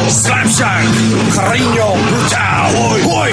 Slamshank, Carreño Brutal. Hoy, hoy.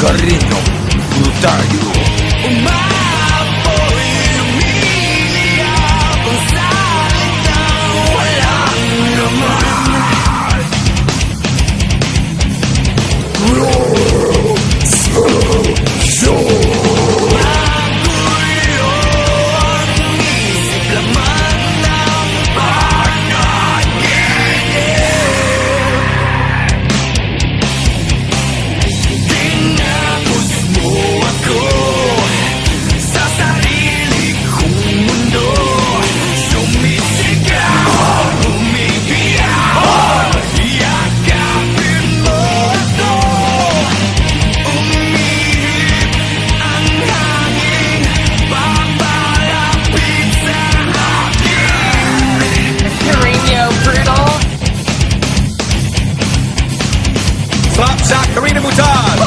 Carreño Brutal. Slapshot, Carreño Brutal.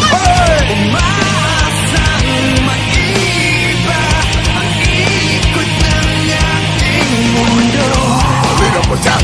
Carreño Brutal.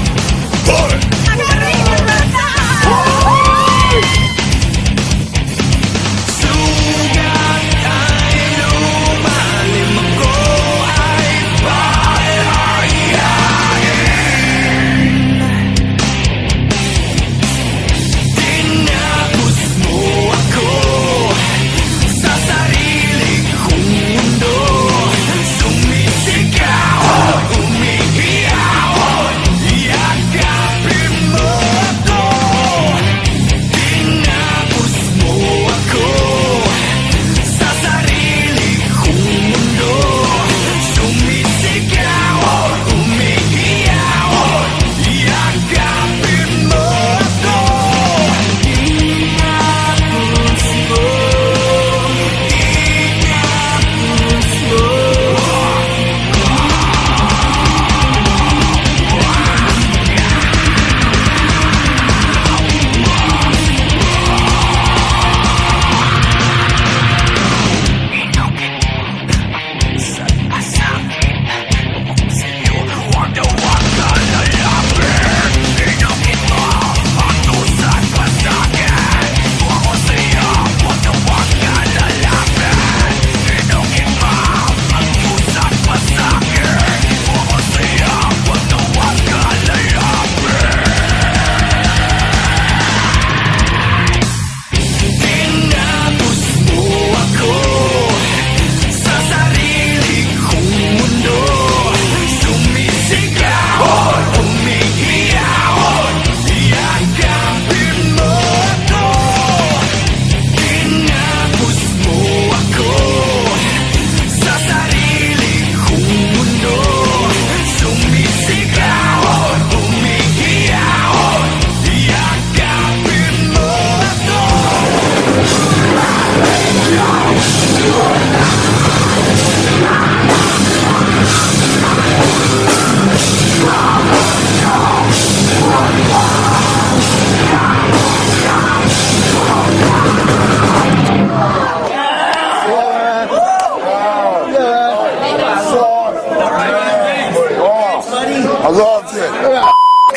I loved it.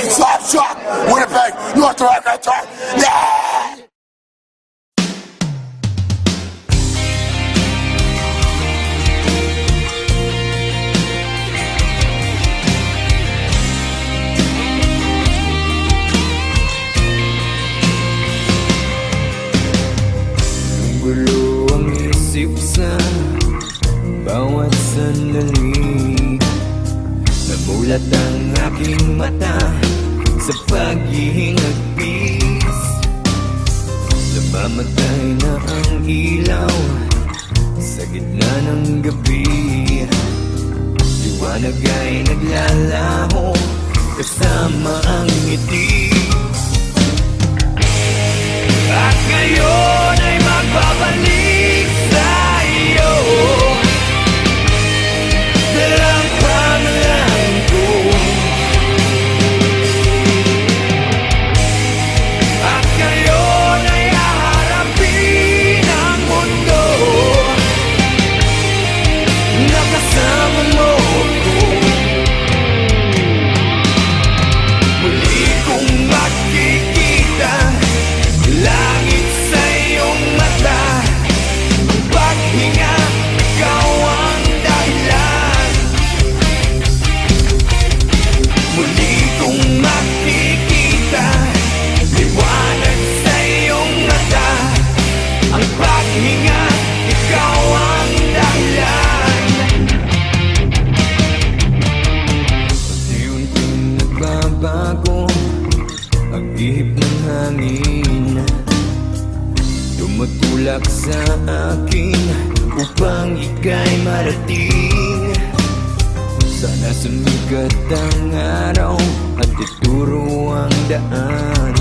Slapshot, Winnipeg, North America. Yeah! Gulo ang isip sa bawat sandali. Namulat ang aking mata sa paghihingagpis. Namamatay na ang ilaw sa gitna ng gabi. Liwanag ay naglalaho kasama ang ngiti. At ngayon ay magbabalik sa iyo dalang pangalan ko. At ngayon ay haharapin ang mundo na kasama mo ko. Muli kong makikita langit sa iyong mata. Paghinga, ikaw ang dahilan. Muli kong makikita liwanag sa iyong mata. Ang paghinga, ikaw ang dahilan. Unti-unting nagbabago ang ihip ng hangin. Tumutulak sa akin upang ika'y marating. Sana sumikat ang araw at ituro ang daan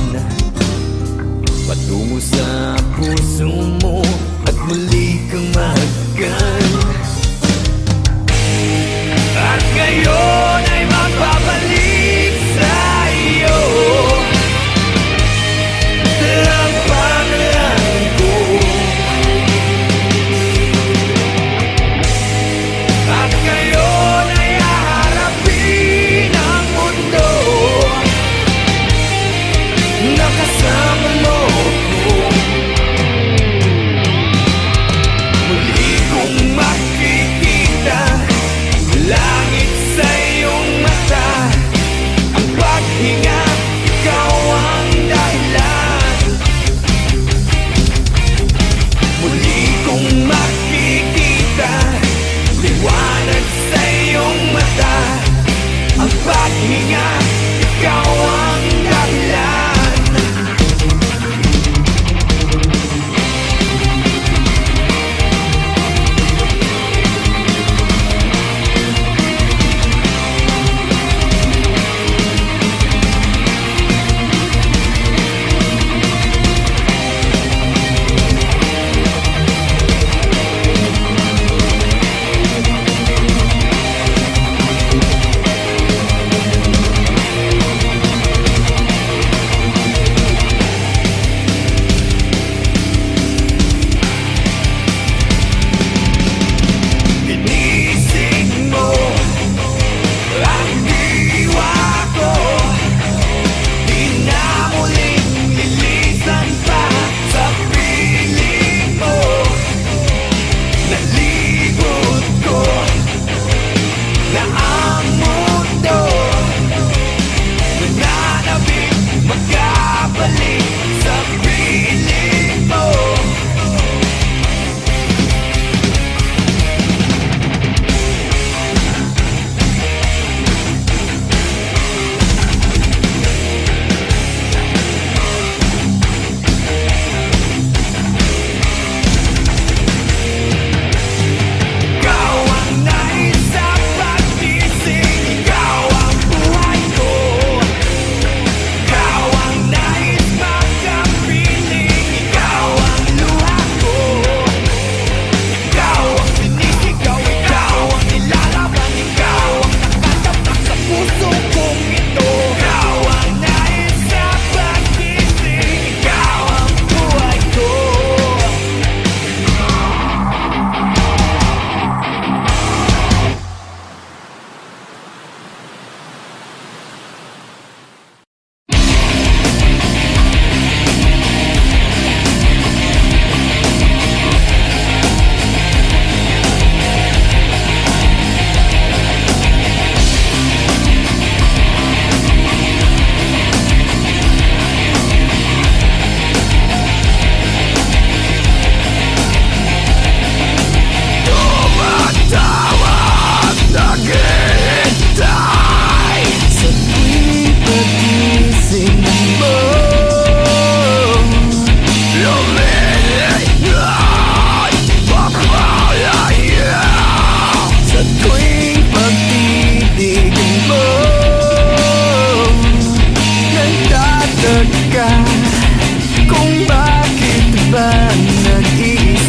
patungo sa puso mo at muli kang mahagkan. At ngayon ay magbabalik sa iyo dalang pangalan ko. At ngayon ay haharapin ang mundo na kasama mo ko.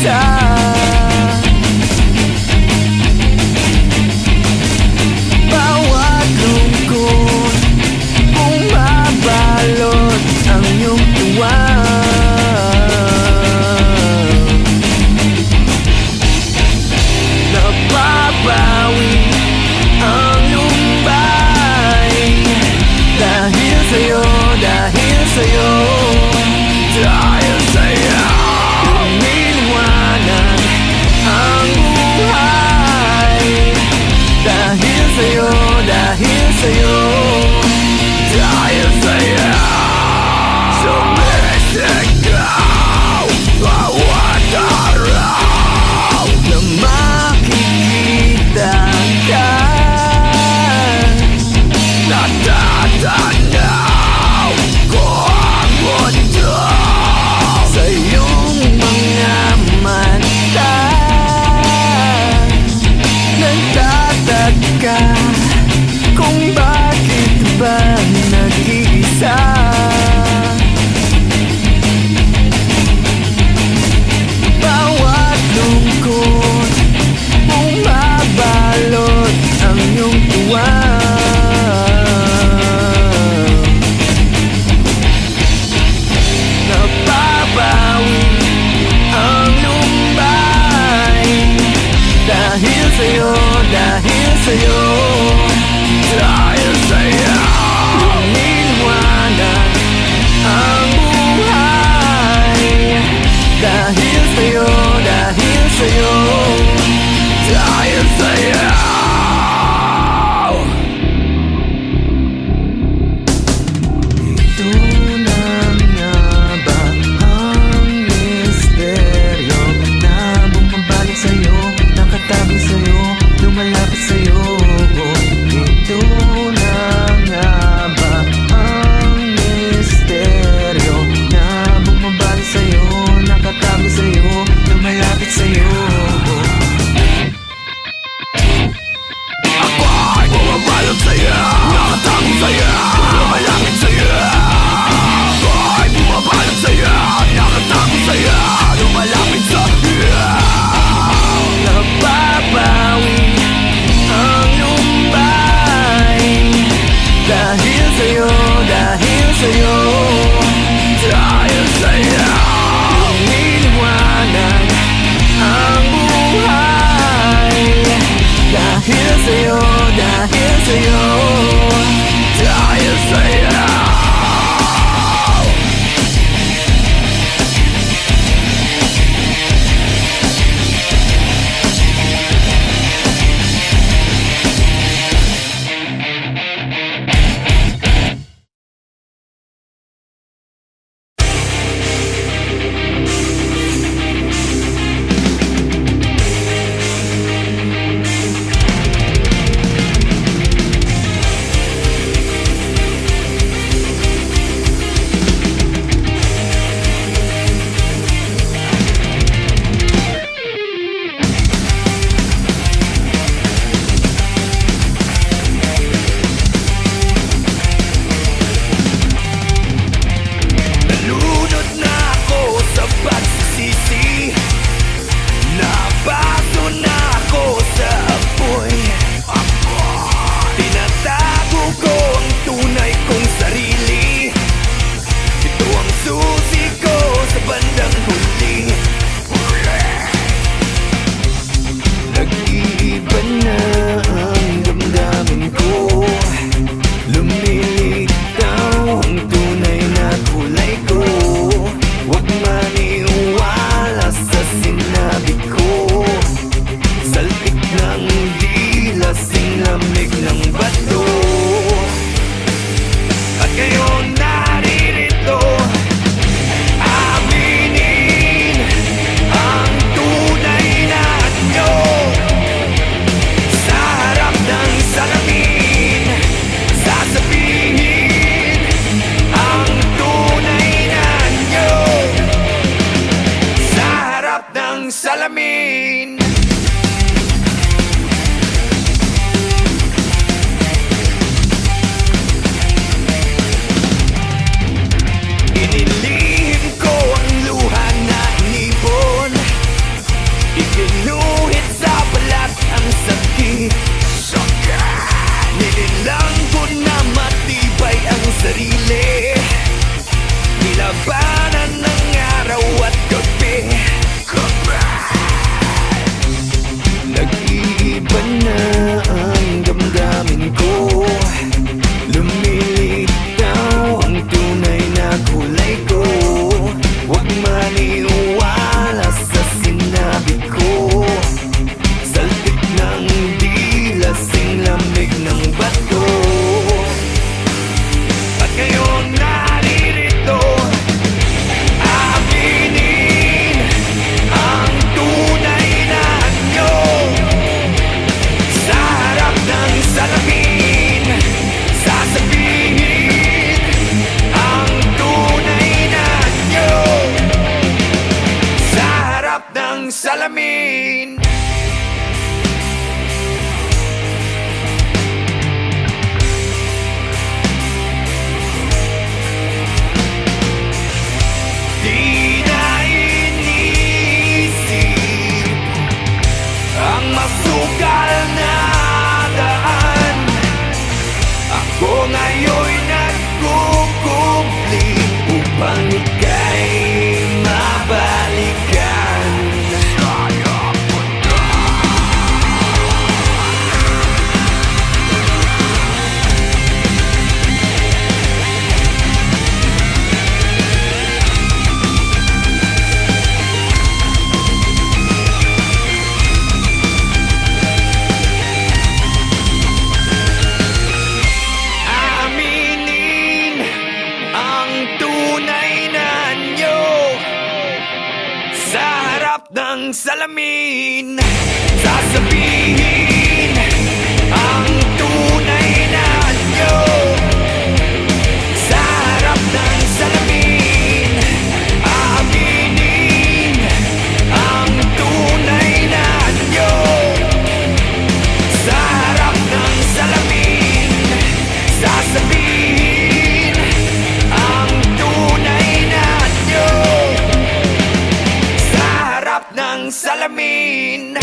nag-iisa. Bawat lungkot bumabalot ang iyong tuwa. Napapawi ang lumbay dahil sa'yo, dahil sa'yo, dahil sa'yo. Lumiliwanag ang buhay dahil sa'yo, dahil sa'yo, dahil sa'yo. Sumisigaw bawat araw na makikita ka. Natatanaw ko ang mundo sa iyong mga mata. Nagtataka kung bakit ba nag-iisa. Bawat lungkot bumabalot ang iyong tuwa. Napapawi ang lumbay dahil sa'yo, dahil sa'yo, dahil sa'yo. Lumiliwanag ang buhay dahil sa'yo, dahil sa'yo, dahil sa'yo. Ito na nga ba ang misteryo na bumabalik sa'yo, nakatabi sa'yo, lumalapit sa'yo? Ito na nga ba ang misteryo na bumabalik sa'yo, nakatabi sa'yo, lumalapit sa'yo? Ako ay bumabalik sa'yo, nakatabi sa'yo, lumalapit sa'yo. Ako ay bumabalik sa'yo, nakatabi sa'yo, lumalapit sa'yo. Napapawi ang lumbay dahil sa'yo, dahil sa'yo, dahil sa'yo. Lumiliwanag ang buhay dahil sa'yo, dahil sa'yo, dahil sa'yo. Nalunod na ako sa pagsisisi, nabaso na ako sa apoy. Tinatago ko ang tunay kong sarili, ito ang susi ko sa bandang huli. Nag-iiba na ang damdamin ko, lumilitaw ang tunay na kulay ko. Huwag maniwala sa sinabi ko, salpik ng dila, lamig ng bato. At ngayon naririto, aminin ang tunay na anyo. Sa harap ng salamin, sasabihin ang tunay na anyo. Sa harap ng salamin. Inilihim ko ang luha na inipon, ng salamin. Di na inisip ang masukal na daan. Ako ngayon'y nagkukubli upang ika'y mabalikan. Ng salamin, sasabihin ang tunay na anyo. Sa harap ng salamin, aaminin ang tunay na anyo. Sa harap ng salamin, sasabihin ang tunay na anyo. Ng salamin.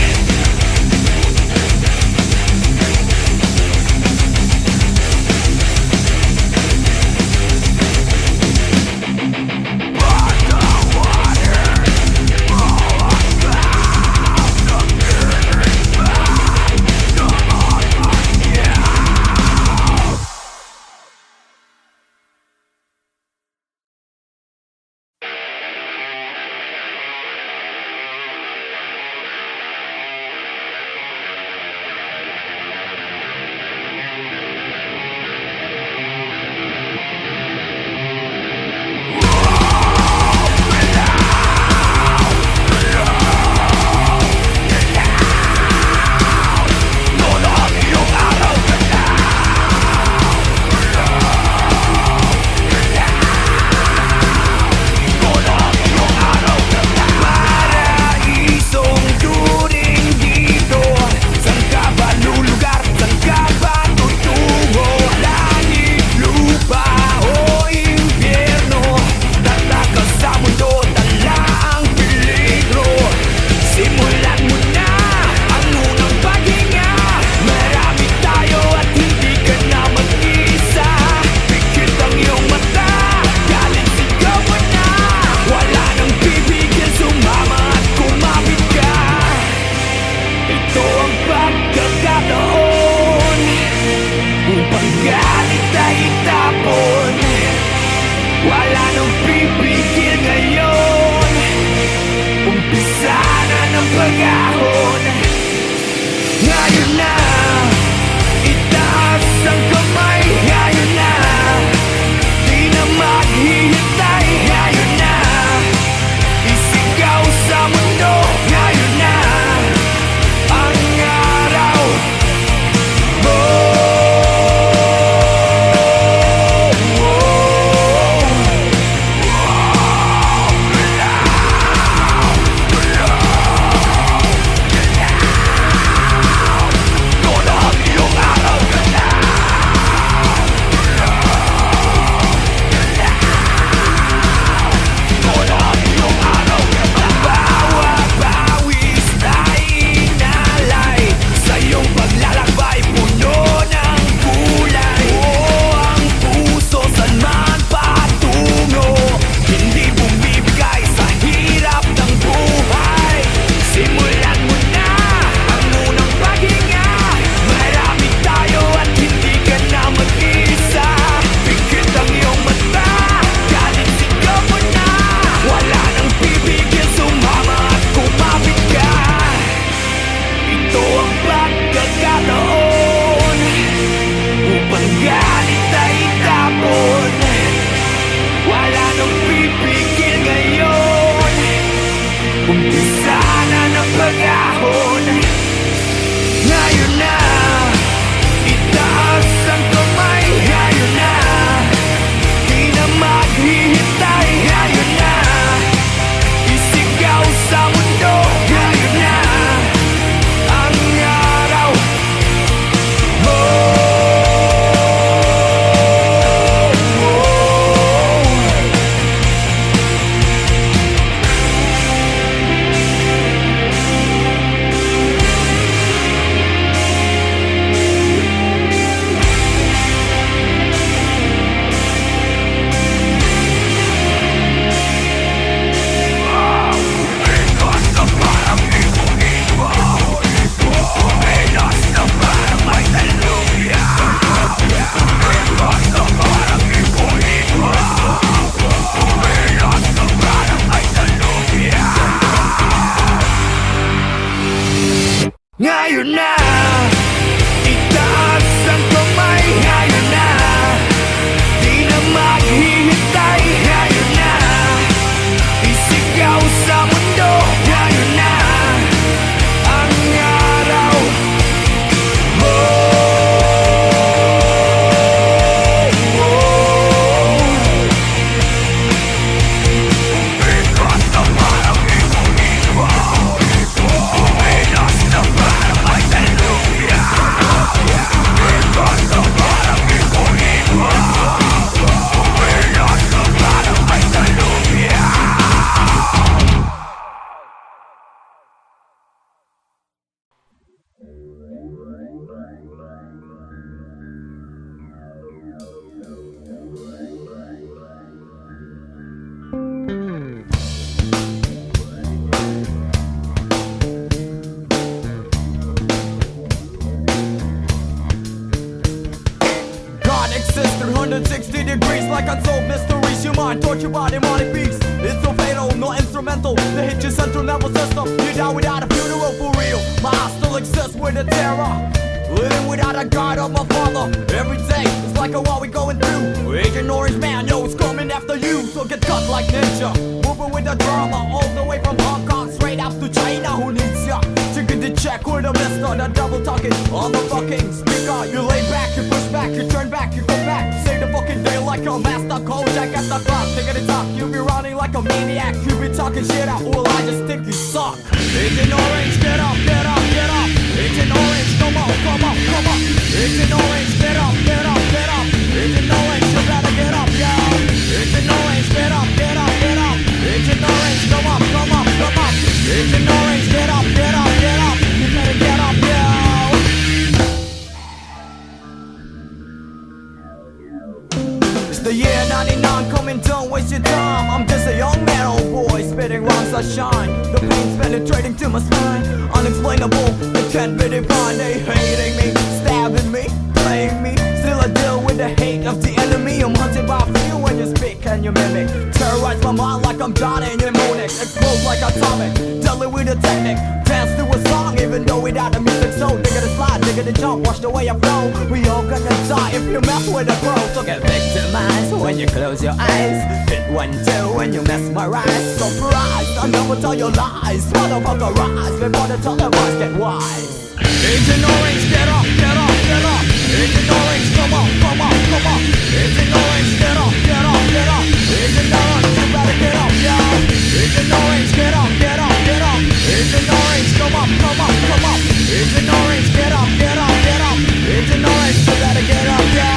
Sa mundo na. Itaas ang kamay, ngayon na. Di na maghihintay, ngayon na. Isigaw sa mundo, ngayon na. Ang araw, God exists 360 degrees like unsolved mysteries. Your mind tortured by demonic beats. It's so fatal, no instrumental. They hit your central nervous system. You die without a funeral for real. My heart still exists with a terror. Living without a guide of my father. Every day it's like a war we going through. Agent Orange Man, yo, it's coming after you. So get cut like ninja. Moving with the drama all the way from Hong Kong straight up to China. Who needs ya? Chicken to check with a mister. The double talking on the fucking speaker. You lay back, you push back, you turn back, you go back. Say the fucking day like a master Kojak at the clock. Take it talk, you be running like a maniac. You be talking shit out, well I just think you suck. Agent Orange, get up, get up, get up. Agent Orange, come on, come on, come on. Agent Orange, get up, get up, get up. Agent Orange, you better get up, yo. Agent Orange, get up, get up, get up. Agent Orange, come up, come up, come up. Agent Orange, get up, get up, get up. You better get up, yo. It's the year 99, coming, don't waste your time. I'm just a young man, old boy, spitting rhymes that shine. The pain's penetrating to my spine. Unexplainable, it can't be defined. They hating me, stabbing me, playing me. Still I deal with the hate of the enemy. I'm hunted by fear when you speak and you mimic. Terrorize my mind like I'm Johnny mnemonic. Explode like atomic, deadly with a technique. Dance to a song even though without the music. So nigga the slide, nigga the jump, watch the way I flow. We all gonna die if you mess with a pro. So get victimized when you close your eyes. Hit 1-2 when you mesmerize. Surprise, I'll never tell your lies. Motherfucker rise before the televised get wise. Agent Orange, get up, get up, get up. Agent Orange, come on, come on, come on. Agent Orange, get up, get up, get up. Agent Orange, you better get up, yo. Agent Orange, get up, get up, get up. Agent Orange, come up, come up, come up. Agent Orange, get up, get up, get up. Agent Orange, you better get up, yo.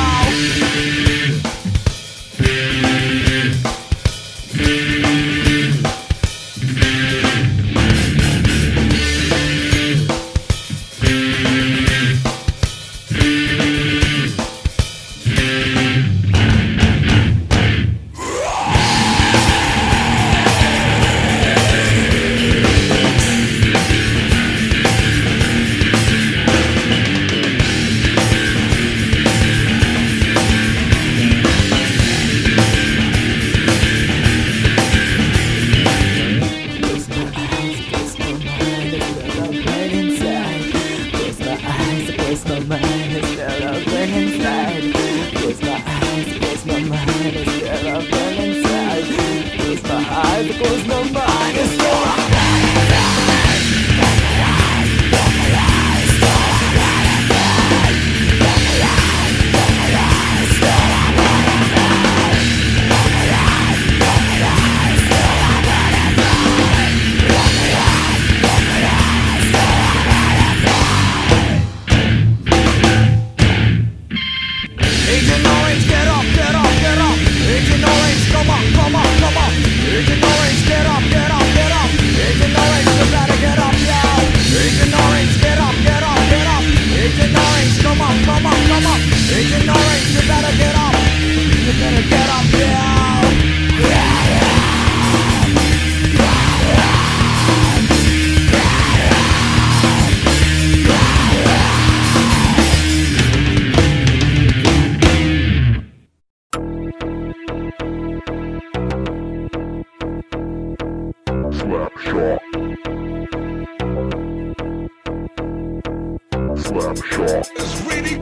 Slapshot. is really,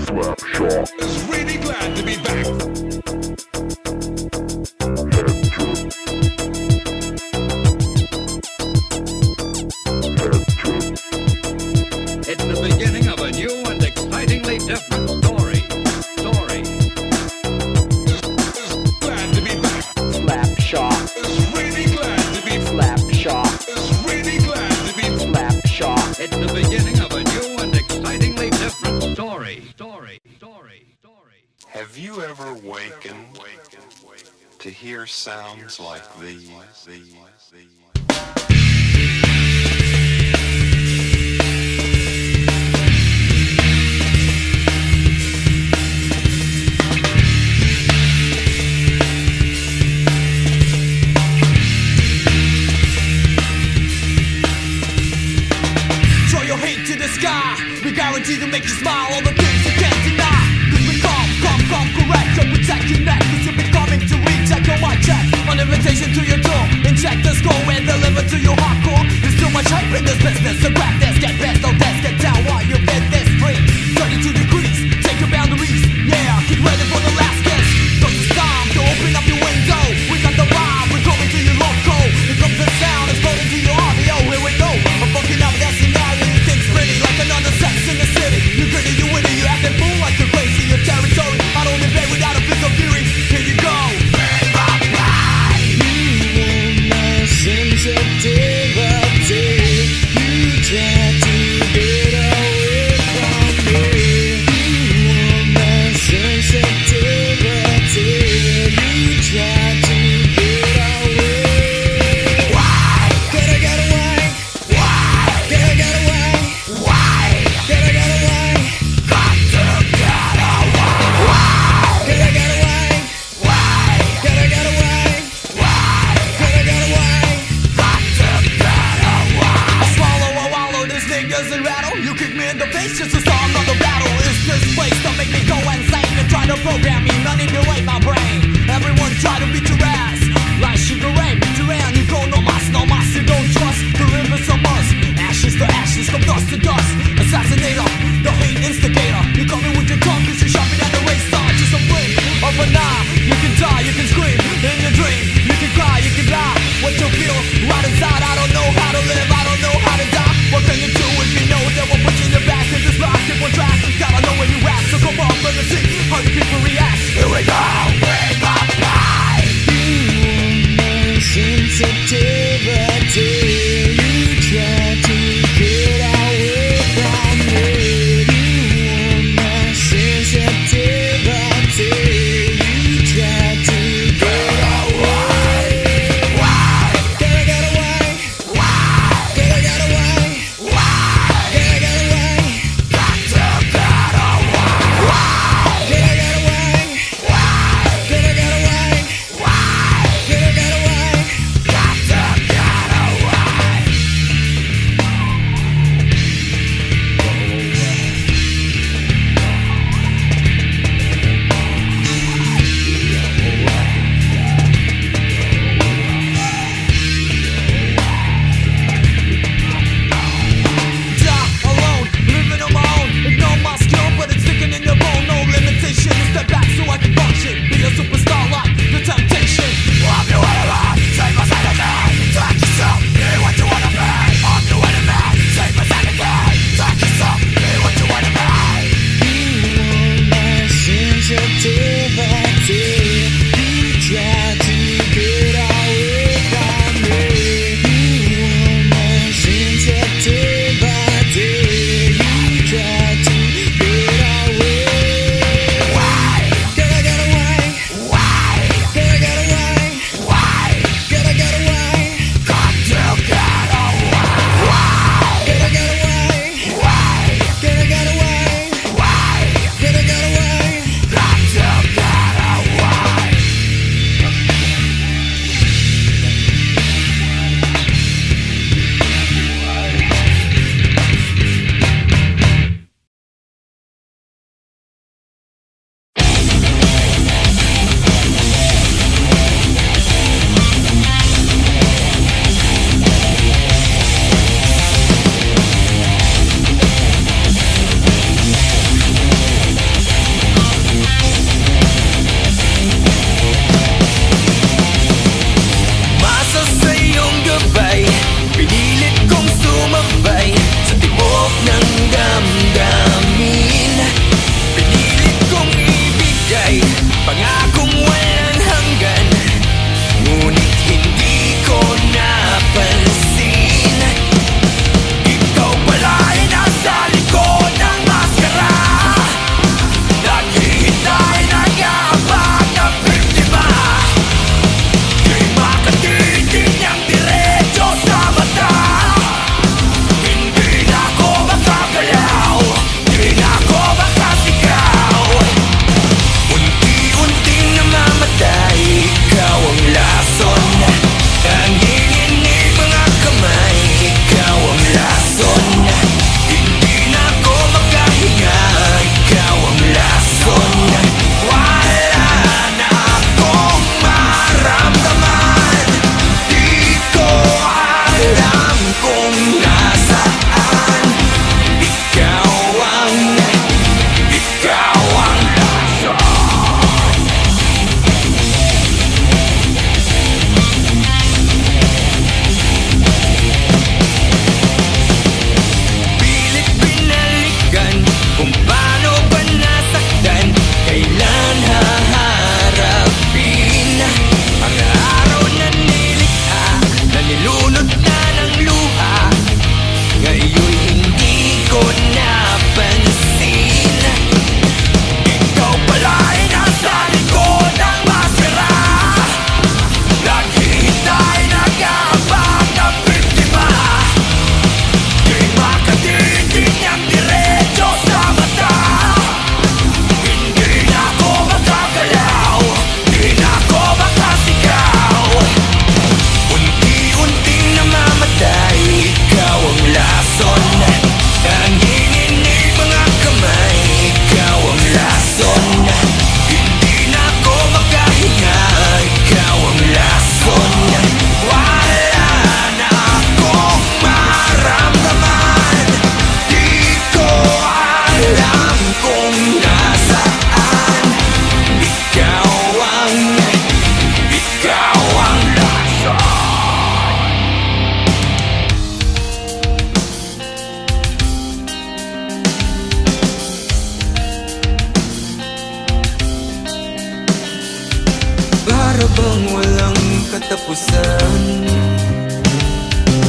Slapshot. is really glad to be back. It's the beginning of a new and excitingly different story. Is glad to be back. Slapshot, Is really glad to be. Slapshot, Is really glad to be. Slapshot. It's the beginning of a new and excitingly different story. Have you ever wakened to hear sounds like these? Throw your hate to the sky. We guarantee to make you smile. All the things you can't deny. Cause we come correct. To protect your neck. Cause you'll be coming to recheck on my check. On invitation to your door. Inject the score and deliver to your hardcore. There's too much hype in this business. So grab this, get best, don't test, get down while you get this free. 32 degrees, take your boundaries. Yeah, get ready for the last kiss. Cause it's time to open up your window. We got the vibe, we're coming to your loco. Here comes the sound, exploding to your audio. Here we go, I'm fucking up that scenario. You think's pretty like another sex in the city. You gritty, you witty, you acting fool like you're crazy. Your territory, I don't invade without a flick of fury. Here you go. Sensitivity, you try to be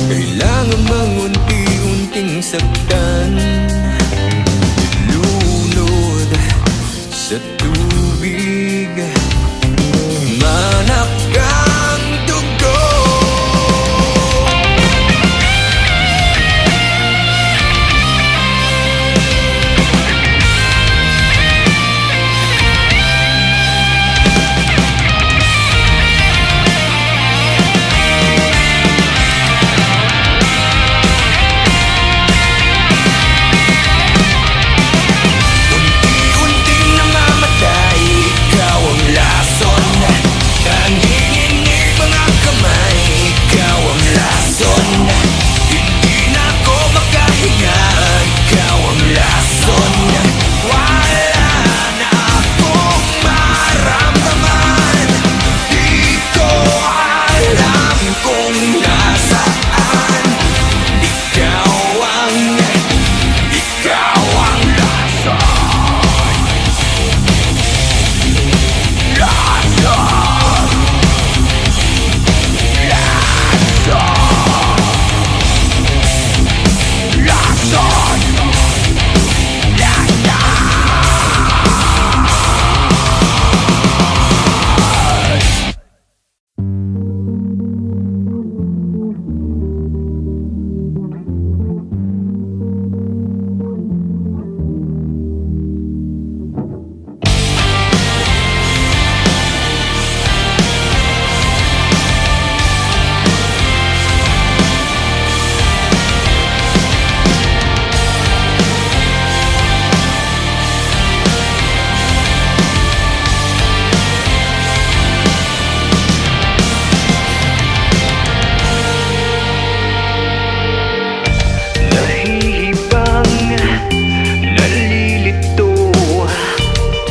Kailangan mang unti-unting saktan, ilunod sa tubig, manakang dugo.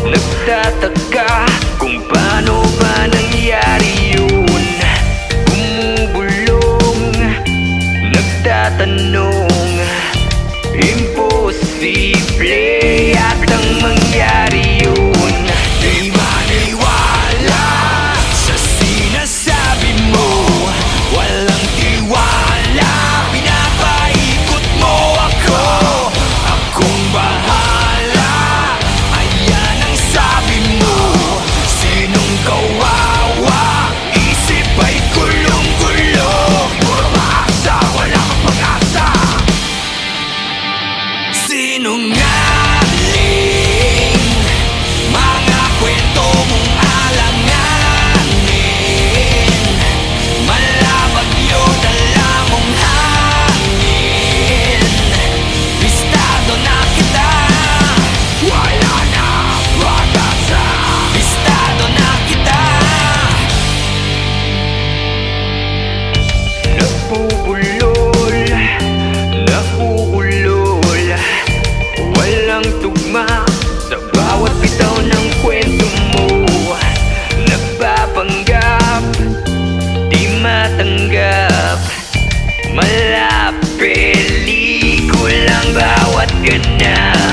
Nagtataka kung paano ba nangyari yun. Bumubulong, nagtatanong, imposible yatang mangyari yun. Di maniwala sa sinasabi mo, walang tiwala, pinapaikot mo ako. Akong bahala, ayan ang sabi mo. Sinong kawawa, isip ay gulong-gulong. Puro maasa, wala kang pag-asa. Sinungaling, mga kwento mong alanganin. Malabag yun, alam mong hangin. Listado na kita, wala na pag-asa. Listado na kita. Napupulol, nauulol, walang tugma sa bawat bitaw ng kwento mo. Nagpapanggap, di matanggap, malapelikulang bawat ganap.